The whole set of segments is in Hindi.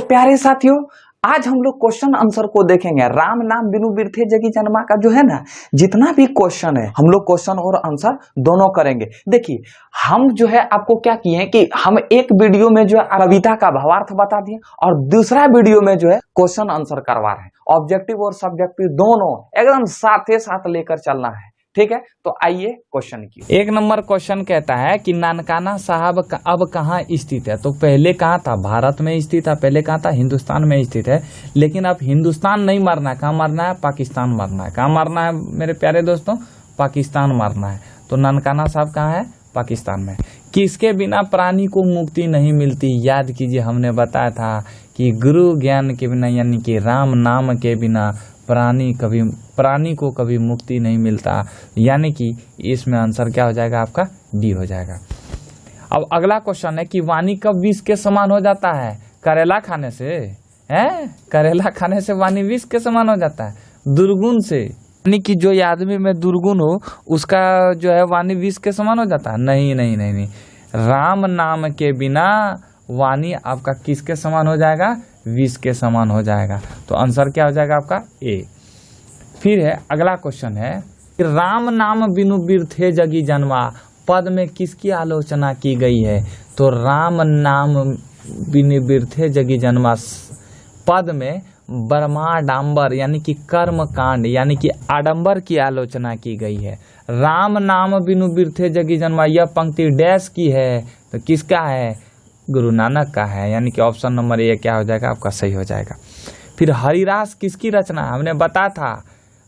प्यारे साथियों, आज हम लोग क्वेश्चन आंसर को देखेंगे। राम नाम बिनु बिरथे जगी जन्मा का जो है ना, जितना भी क्वेश्चन है हम लोग क्वेश्चन और आंसर दोनों करेंगे। देखिए, हम जो है आपको क्या किए हैं कि हम एक वीडियो में जो है कविता का भावार्थ बता दिए और दूसरा वीडियो में जो है क्वेश्चन आंसर करवा रहे हैं। ऑब्जेक्टिव और सब्जेक्टिव दोनों एकदम साथ साथ लेकर चलना है, ठीक है। तो आइए क्वेश्चन की। एक नंबर क्वेश्चन कहता है कि नानकाना साहब अब कहाँ स्थित है। तो पहले कहाँ था? भारत में स्थित था। पहले कहाँ था? हिंदुस्तान में स्थित है। लेकिन अब हिंदुस्तान नहीं मरना है, कहाँ मरना है? पाकिस्तान मरना है। कहाँ मरना है मेरे प्यारे दोस्तों? पाकिस्तान मरना है। तो नानकाना साहब कहाँ है? पाकिस्तान में। किसके बिना प्राणी को मुक्ति नहीं मिलती? याद कीजिए, हमने बताया था कि गुरु ज्ञान के बिना यानी कि राम नाम के बिना प्राणी को कभी मुक्ति नहीं मिलता। यानी कि इसमें आंसर क्या हो जाएगा आपका? डी हो जाएगा। अब अगला क्वेश्चन है कि वाणी कब विष के समान हो जाता है? करेला खाने से है? करेला खाने से वाणी विष के समान हो जाता है? दुर्गुण से, यानी कि जो आदमी में दुर्गुण हो उसका जो है वाणी विष के समान हो जाता है? नहीं नहीं नहीं नहीं, राम नाम के बिना वाणी आपका किसके समान हो जाएगा? विष के समान हो जाएगा। तो आंसर क्या हो जाएगा आपका? ए। फिर है अगला क्वेश्चन है कि राम नाम बिनु बिरथे जगी जन्मा पद में किसकी आलोचना की गई है? तो राम नाम बिनु बिरथे जगी जन्मा पद में ब्रह्माडंबर यानी कि कर्म कांड यानी कि आडंबर की आलोचना की गई है। राम नाम बिनु बिरथे जगी जन्मा, यह पंक्ति डैश की है? तो किसका है? गुरु नानक का है। यानी कि ऑप्शन नंबर ए क्या हो जाएगा आपका? सही हो जाएगा। फिर हरिरास किसकी रचना है?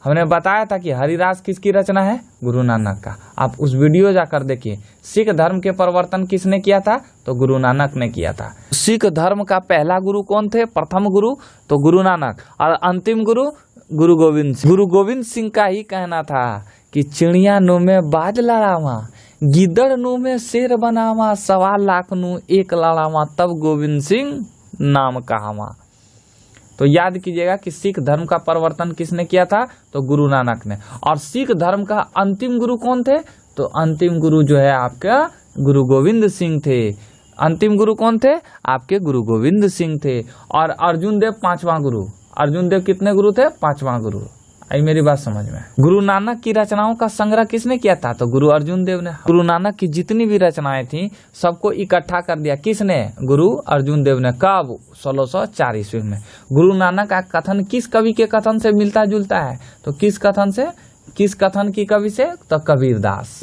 हमने बताया था कि हरिरास किसकी रचना है? गुरु नानक का। आप उस वीडियो जाकर देखिए। सिख धर्म के परिवर्तन किसने किया था? तो गुरु नानक ने किया था। सिख धर्म का पहला गुरु कौन थे? प्रथम गुरु तो गुरु नानक, और अंतिम गुरु गुरु गोविंद सिंह। गुरु गोविंद सिंह का ही कहना था कि चिड़िया नु में बाज लड़ावा, गिदड़ नु में शेर बनावा, 1.25 लाख नु एक लड़ावा, तब गोविंद सिंह नाम कहावा। तो याद कीजिएगा कि सिख धर्म का परिवर्तन किसने किया था? तो गुरु नानक ने। और सिख धर्म का अंतिम गुरु कौन थे? तो अंतिम गुरु जो है आपका गुरु गोविंद सिंह थे। अंतिम गुरु कौन थे? आपके गुरु गोविंद सिंह थे। और अर्जुन देव 5वां गुरु। अर्जुन देव कितने गुरु थे? 5वां गुरु। आई मेरी बात समझ में? गुरु नानक की रचनाओं का संग्रह किसने किया था? तो गुरु अर्जुन देव ने। गुरु नानक की जितनी भी रचनाएं थी सबको इकट्ठा कर दिया किसने? गुरु अर्जुन देव ने। कब? 1604 ईस्वी में। गुरु नानक का कथन किस कवि के कथन से मिलता जुलता है? तो किस कथन से? किस कथन की कवि से? तो कबीरदास।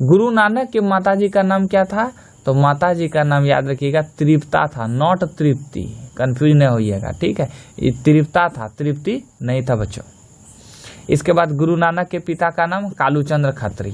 गुरु नानक के माताजी का नाम क्या था? तो माताजी का नाम याद रखिएगा तृप्ता था, नॉट तृप्ति, कंफ्यूज नहीं होइएगा, ठीक है। ये तृप्ता था, तृप्ति नहीं था बच्चों। इसके बाद गुरु नानक के पिता का नाम कालूचंद्र खत्री,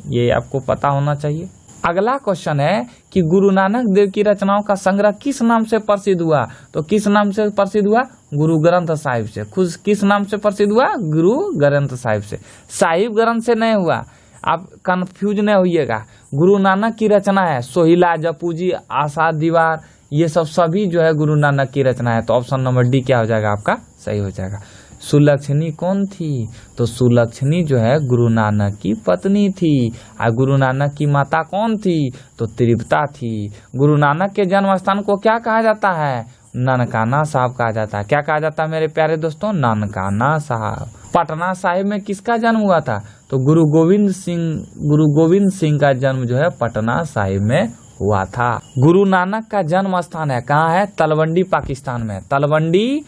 ये आपको पता होना चाहिए। अगला क्वेश्चन है कि गुरु नानक देव की रचनाओं का संग्रह किस नाम से प्रसिद्ध हुआ? तो किस नाम से प्रसिद्ध हुआ? गुरु ग्रंथ साहिब से। खुद किस नाम से प्रसिद्ध हुआ? गुरु ग्रंथ साहिब से। साहिब ग्रंथ से नहीं हुआ, आप कंफ्यूज नहीं होइएगा। गुरु नानक की रचना है सोहिला, जपूजी, आशा दीवार, ये सब सभी जो है गुरु नानक की रचना है। तो ऑप्शन नंबर डी क्या हो जाएगा आपका? सही हो जाएगा। सुलक्षणी कौन थी? तो सुलक्षणी जो है गुरु नानक की पत्नी थी। और गुरु नानक की माता कौन थी? तो तृप्ता थी। गुरु नानक के जन्म स्थान को क्या कहा जाता है? नानकाना साहब कहा जाता है। क्या कहा जाता है मेरे प्यारे दोस्तों? नानकाना साहब। पटना साहिब में किसका जन्म हुआ था? तो गुरु गोविंद सिंह का जन्म जो है पटना साहिब में हुआ था। गुरु नानक का जन्म स्थान है कहाँ है? तलवंडी पाकिस्तान में। तलवंडी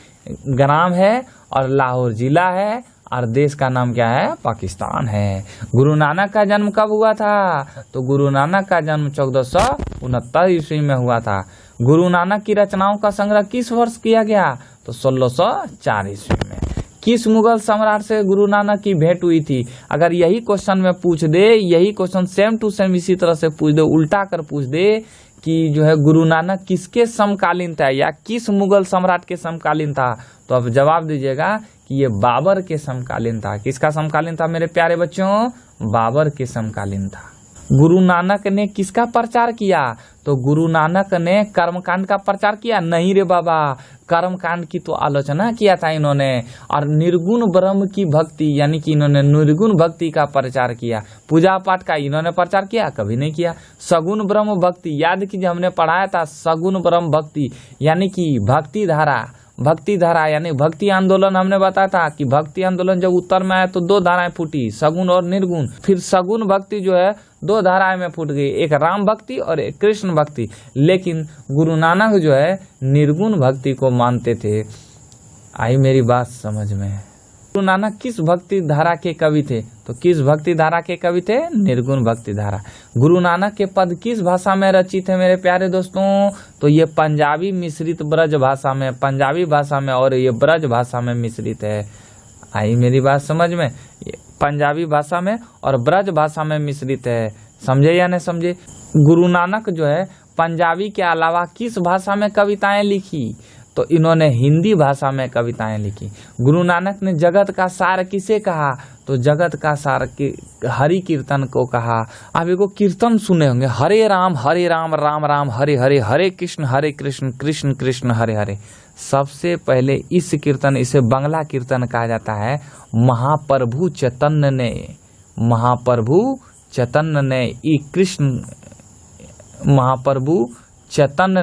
ग्राम है और लाहौर जिला है और देश का नाम क्या है? पाकिस्तान है। गुरु नानक का जन्म कब हुआ था? तो गुरु नानक का जन्म 1469 ईस्वी में हुआ था। गुरु नानक की रचनाओं का संग्रह किस वर्ष किया गया? तो 1604 ईस्वी में। किस मुगल सम्राट से गुरु नानक की भेंट हुई थी? अगर यही क्वेश्चन में पूछ दे, यही क्वेश्चन सेम टू सेम इसी तरह से पूछ दे, उल्टा कर पूछ दे कि जो है गुरु नानक किसके समकालीन था या किस मुगल सम्राट के समकालीन था, तो आप जवाब दीजिएगा कि ये बाबर के समकालीन था। किसका समकालीन था मेरे प्यारे बच्चों? बाबर के समकालीन था। गुरु नानक ने किसका प्रचार किया? तो गुरु नानक ने कर्मकांड का प्रचार किया? नहीं रे बाबा, कर्मकांड की तो आलोचना किया था इन्होंने, और निर्गुण ब्रह्म की भक्ति यानी कि इन्होंने निर्गुण भक्ति का प्रचार किया। पूजा पाठ का इन्होंने प्रचार किया? कभी नहीं किया। सगुण ब्रह्म भक्ति, याद कीजिए हमने पढ़ाया था, सगुण ब्रह्म भक्ति यानी कि भक्ति धारा यानी भक्ति आंदोलन। हमने बताया था कि भक्ति आंदोलन जब उत्तर में आया तो दो धाराएं फूटी, सगुण और निर्गुण। फिर सगुण भक्ति जो है दो धाराएं में फूट गई, एक राम भक्ति और एक कृष्ण भक्ति। लेकिन गुरु नानक जो है निर्गुण भक्ति को मानते थे। आई मेरी बात समझ में? गुरु नानक किस भक्ति धारा के कवि थे? तो किस भक्ति धारा के कवि थे? निर्गुण भक्ति धारा। गुरु नानक के पद किस भाषा में रचित है मेरे प्यारे दोस्तों? तो ये पंजाबी मिश्रित ब्रज भाषा में, पंजाबी भाषा में और ये ब्रज भाषा में मिश्रित है। आई मेरी बात समझ में? पंजाबी भाषा में और ब्रज भाषा में मिश्रित है। समझे या नहीं समझे? गुरु नानक जो है पंजाबी के अलावा किस भाषा में कविताएं लिखी? तो इन्होंने हिंदी भाषा में कविताएं लिखी। गुरु नानक ने जगत का सार किसे कहा? तो जगत का सार हरि कीर्तन को कहा। आप एगो कीर्तन सुने होंगे, हरे राम राम राम हरे हरे, हरे कृष्ण कृष्ण कृष्ण हरे हरे। सबसे पहले इस कीर्तन, इसे बंगला कीर्तन कहा जाता है। महाप्रभु चैतन्य ने महाप्रभु चैतन्य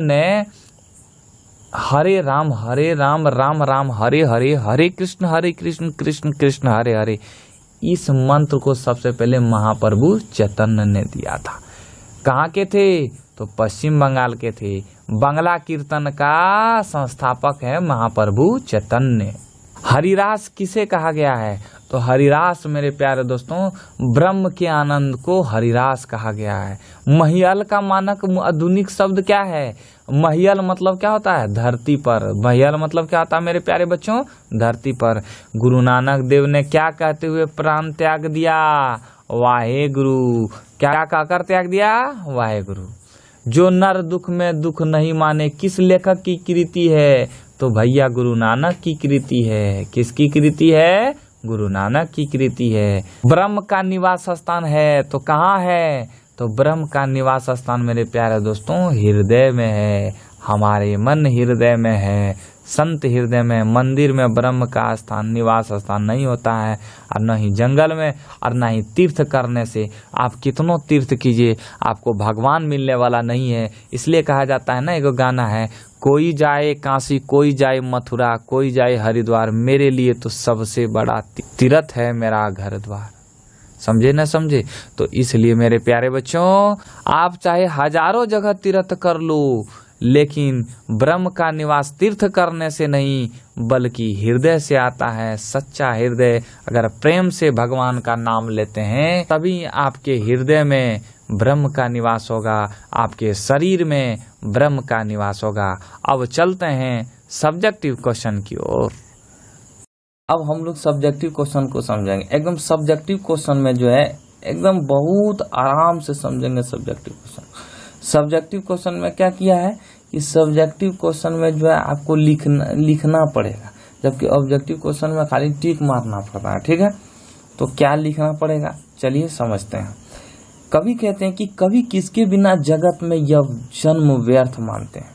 ने हरे राम राम राम हरे हरे, हरे कृष्ण कृष्ण कृष्ण हरे हरे, इस मंत्र को सबसे पहले महाप्रभु चैतन्य ने दिया था। कहाँ के थे? तो पश्चिम बंगाल के थे। बंगला कीर्तन का संस्थापक है महाप्रभु चैतन्य। हरिरास किसे कहा गया है? तो हरिरास मेरे प्यारे दोस्तों, ब्रह्म के आनंद को हरिरास कहा गया है। महियल का मानक आधुनिक शब्द क्या है? महियल मतलब क्या होता है? धरती पर। महियल मतलब क्या होता है मेरे प्यारे बच्चों? धरती पर। गुरु नानक देव ने क्या कहते हुए प्राण त्याग दिया? वाहे गुरु। क्या कहकर त्याग दिया? वाहे गुरु। जो नर दुख में दुख नहीं माने, किस लेखक की कृति है? तो भैया गुरु नानक की कृति है। किसकी कृति है? गुरु नानक की कृति है। ब्रह्म का निवास स्थान है तो कहाँ है? तो ब्रह्म का निवास स्थान मेरे प्यारे दोस्तों हृदय में है। हमारे मन हृदय में है, संत हृदय में। मंदिर में ब्रह्म का स्थान, निवास स्थान नहीं होता है, और न ही जंगल में, और न ही तीर्थ करने से। आप कितनों तीर्थ कीजिए, आपको भगवान मिलने वाला नहीं है। इसलिए कहा जाता है ना, एक गाना है, कोई जाए काशी, कोई जाए मथुरा, कोई जाए हरिद्वार, मेरे लिए तो सबसे बड़ा तीर्थ है मेरा घर द्वार। समझे न समझे? तो इसलिए मेरे प्यारे बच्चों, आप चाहे हजारों जगह तीर्थ कर लो, लेकिन ब्रह्म का निवास तीर्थ करने से नहीं, बल्कि हृदय से आता है। सच्चा हृदय अगर प्रेम से भगवान का नाम लेते हैं, तभी आपके हृदय में ब्रह्म का निवास होगा, आपके शरीर में ब्रह्म का निवास होगा। अब चलते हैं सब्जेक्टिव क्वेश्चन की ओर। अब हम लोग सब्जेक्टिव क्वेश्चन को समझेंगे। एकदम सब्जेक्टिव क्वेश्चन में जो है एकदम बहुत आराम से समझेंगे सब्जेक्टिव क्वेश्चन। सब्जेक्टिव क्वेश्चन में क्या किया है कि सब्जेक्टिव क्वेश्चन में जो है आपको लिखना पड़ेगा, जबकि ऑब्जेक्टिव क्वेश्चन में खाली टिक मारना पड़ता है। ठीक है, तो क्या लिखना पड़ेगा चलिए समझते हैं। कवि कहते हैं कि कवि किसके बिना जगत में यह जन्म व्यर्थ मानते हैं?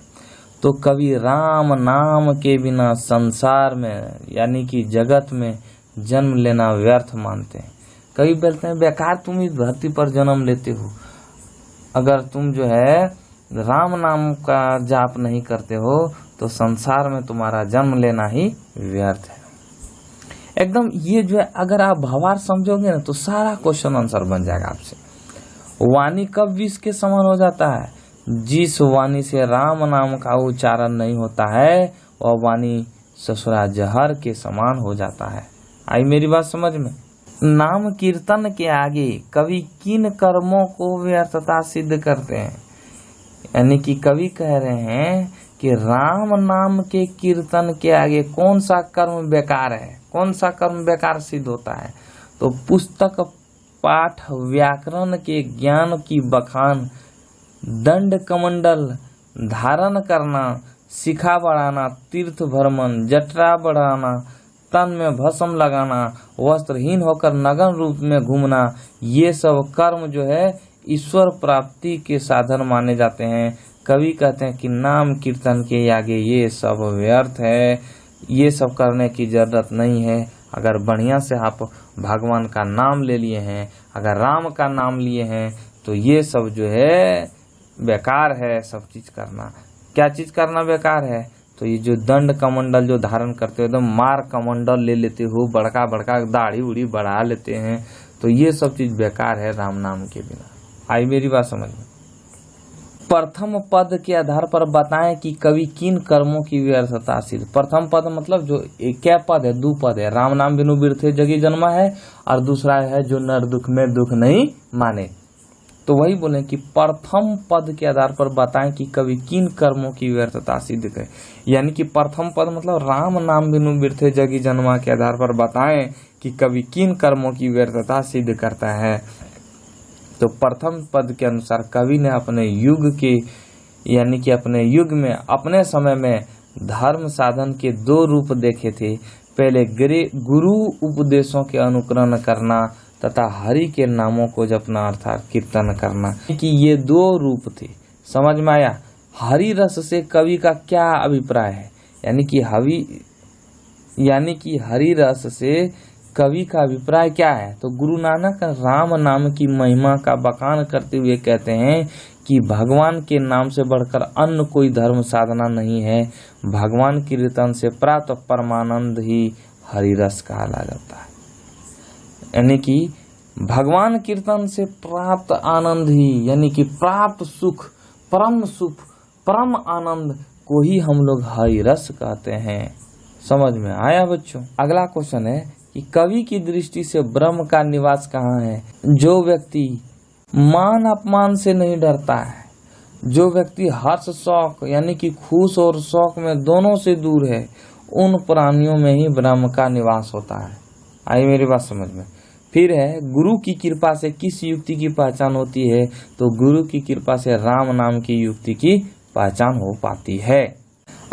तो कवि राम नाम के बिना संसार में यानी कि जगत में जन्म लेना व्यर्थ मानते हैं। कवि बोलते हैं बेकार तुम इस धरती पर जन्म लेते हो, अगर तुम जो है राम नाम का जाप नहीं करते हो तो संसार में तुम्हारा जन्म लेना ही व्यर्थ है। एकदम ये जो है अगर आप भावार्थ समझोगे ना तो सारा क्वेश्चन आंसर बन जाएगा आपसे। वाणी कब विष के समान हो जाता है? जिस वाणी से राम नाम का उच्चारण नहीं होता है वह वाणी ससुरा जहर के समान हो जाता है। आई मेरी बात समझ में? नाम कीर्तन के आगे कवि किन कर्मों को व्यर्थता सिद्ध करते हैं? यानी कि कवि कह रहे हैं कि राम नाम के कीर्तन के आगे कौन सा कर्म बेकार है, कौन सा कर्म बेकार सिद्ध होता है? तो पुस्तक पाठ, व्याकरण के ज्ञान की बखान, दंड कमंडल धारण करना, शिखा बढ़ाना, तीर्थ भ्रमण, जटरा बढ़ाना, तन में भस्म लगाना, वस्त्रहीन होकर नग्न रूप में घूमना, ये सब कर्म जो है ईश्वर प्राप्ति के साधन माने जाते हैं। कवि कहते हैं कि नाम कीर्तन के आगे ये सब व्यर्थ है, ये सब करने की जरूरत नहीं है। अगर बढ़िया से आप भगवान का नाम ले लिए हैं, अगर राम का नाम लिए हैं, तो ये सब जो है बेकार है। सब चीज करना, क्या चीज करना बेकार है? तो ये जो दंड कमंडल जो धारण करते हो, एकदम मार कमंडल ले लेते हो, बड़का बड़का दाढ़ी उड़ी बढ़ा लेते हैं, तो ये सब चीज बेकार है राम नाम के बिना। आई मेरी बात समझ में? प्रथम पद के आधार पर बताएं कि कवि किन कर्मों की व्यर्थता सिद्ध। प्रथम पद मतलब जो क्या पद है? 2 पद है। राम नाम बिनु बिरथे जगी जन्मा है, और दूसरा है जो नर दुख में दुख नहीं माने। तो वही बोले कि प्रथम पद के आधार पर बताएं कि कवि किन कर्मों की व्यर्थता सिद्ध करे। यानी कि प्रथम पद मतलब राम नाम बिनु बिरथे जगी जन्मा के आधार पर बताएं कि कवि किन कर्मों की व्यर्थता सिद्ध करता है। तो प्रथम पद के अनुसार कवि ने अपने युग के, यानी कि अपने युग में, अपने समय में धर्म साधन के 2 रूप देखे थे। पहले गुरु उपदेशों के अनुकरण करना तथा हरि के नामों को जपना अर्थात कीर्तन करना, कि ये 2 रूप थे। समझ में आया? हरि रस से कवि का क्या अभिप्राय है? यानी कि हरि रस से कवि का अभिप्राय क्या है? तो गुरु नानक राम नाम की महिमा का बखान करते हुए कहते हैं कि भगवान के नाम से बढ़कर अन्य कोई धर्म साधना नहीं है। भगवान कीर्तन से प्राप्त परमानंद ही हरि रस कहा जाता है। यानी कि भगवान कीर्तन से प्राप्त आनंद ही, यानी कि प्राप्त सुख, परम आनंद को ही हम लोग हरि रस कहते हैं। समझ में आया बच्चों? अगला क्वेश्चन है कि कवि की दृष्टि से ब्रह्म का निवास कहाँ है? जो व्यक्ति मान अपमान से नहीं डरता है, जो व्यक्ति हर्ष शौक यानी कि खुश और शौक में दोनों से दूर है, उन प्राणियों में ही ब्रह्म का निवास होता है। आई मेरी बात समझ में? फिर है गुरु की कृपा से किस युक्ति की पहचान होती है? तो गुरु की कृपा से राम नाम की युक्ति की पहचान हो पाती है।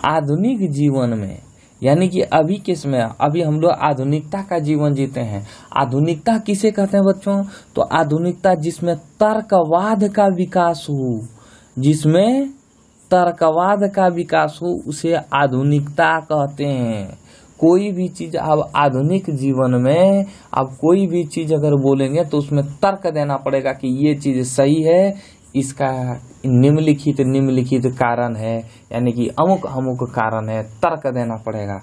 आधुनिक जीवन में, यानी कि अभी किस में, अभी हम लोग आधुनिकता का जीवन जीते हैं। आधुनिकता किसे कहते हैं बच्चों? तो आधुनिकता जिसमें तर्कवाद का विकास हो, जिसमें तर्कवाद का विकास हो, उसे आधुनिकता कहते हैं। कोई भी चीज अब आधुनिक जीवन में, अब कोई भी चीज अगर बोलेंगे तो उसमें तर्क देना पड़ेगा कि ये चीज सही है, इसका निम्नलिखित कारण है, यानी कि अमुक कारण है, तर्क देना पड़ेगा।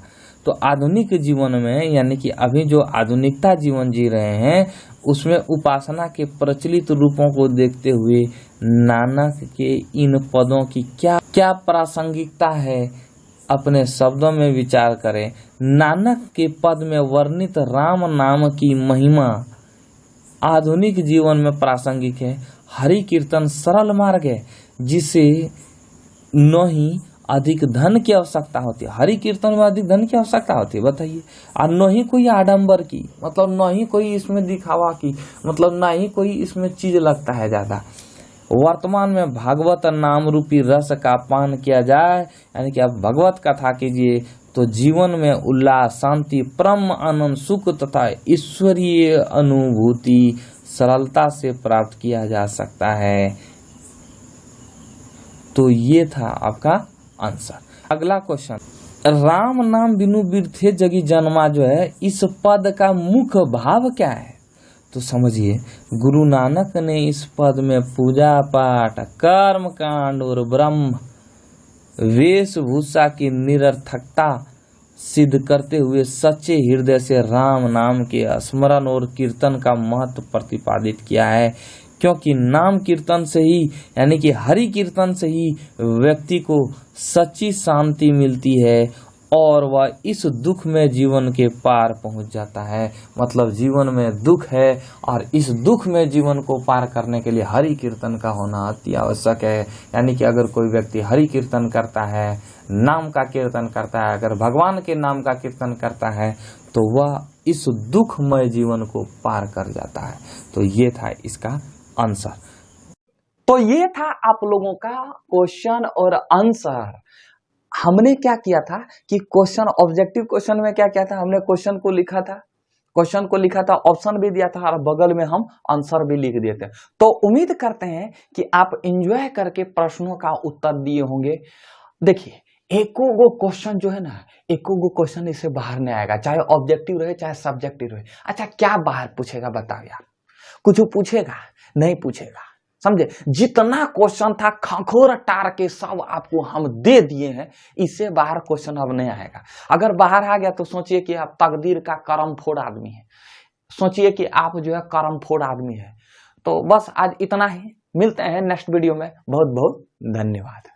तो आधुनिक जीवन में, यानी कि अभी जो आधुनिकता जीवन जी रहे हैं, उसमें उपासना के प्रचलित रूपों को देखते हुए नानक के इन पदों की क्या प्रासंगिकता है, अपने शब्दों में विचार करें। नानक के पद में वर्णित राम नाम की महिमा आधुनिक जीवन में प्रासंगिक है। हरि कीर्तन सरल मार्ग है, जिसे न ही अधिक धन की आवश्यकता होती है। हरि कीर्तन में अधिक धन की आवश्यकता होती है, बताइए? और न ही कोई आडंबर की, मतलब न ही कोई इसमें दिखावा की, मतलब न ही कोई इसमें चीज लगता है ज्यादा। वर्तमान में भागवत नाम रूपी रस का पान किया जाए, यानी कि आप भगवत कथा कीजिए, तो जीवन में उल्लास, शांति, परम आनंद, सुख तथा ईश्वरीय अनुभूति सरलता से प्राप्त किया जा सकता है। तो ये था आपका आंसर। अगला क्वेश्चन, राम नाम बिनु बिरथे जगी जन्मा जो है, इस पद का मुख्य भाव क्या है? तो समझिए, गुरु नानक ने इस पद में पूजा पाठ, कर्म कांड और ब्रह्म वेशभूषा की निरर्थकता सिद्ध करते हुए सच्चे हृदय से राम नाम के स्मरण और कीर्तन का महत्व प्रतिपादित किया है। क्योंकि नाम कीर्तन से ही, यानी कि हरि कीर्तन से ही व्यक्ति को सच्ची शांति मिलती है और वह इस दुख में जीवन के पार पहुंच जाता है। मतलब जीवन में दुख है और इस दुख में जीवन को पार करने के लिए हरि कीर्तन का होना अति आवश्यक है। यानी कि अगर कोई व्यक्ति हरि कीर्तन करता है, नाम का कीर्तन करता है, अगर भगवान के नाम का कीर्तन करता है, तो वह इस दुखमय जीवन को पार कर जाता है। तो ये था इसका आंसर। तो ये था आप लोगों का क्वेश्चन और आंसर। हमने क्या किया था कि क्वेश्चन, ऑब्जेक्टिव क्वेश्चन में क्या किया था, हमने क्वेश्चन को लिखा था क्वेश्चन को लिखा था, ऑप्शन भी दिया था और बगल में हम आंसर भी लिख देते हैं। तो उम्मीद करते हैं कि आप एंजॉय करके प्रश्नों का उत्तर दिए होंगे। देखिए, एको गो क्वेश्चन जो है ना, एको गो क्वेश्चन इससे बाहर नहीं आएगा, चाहे ऑब्जेक्टिव रहे चाहे सब्जेक्टिव रहे। अच्छा, क्या बाहर पूछेगा बताओ यार? कुछ पूछेगा? नहीं पूछेगा, समझे? जितना क्वेश्चन था खखोर टार के सब आपको हम दे दिए हैं, इससे बाहर क्वेश्चन अब नहीं आएगा। अगर बाहर आ गया तो सोचिए कि आप तकदीर का करम फोड़ आदमी है, सोचिए कि आप जो है करम फोड़ आदमी है। तो बस आज इतना ही, मिलते हैं नेक्स्ट वीडियो में। बहुत बहुत धन्यवाद।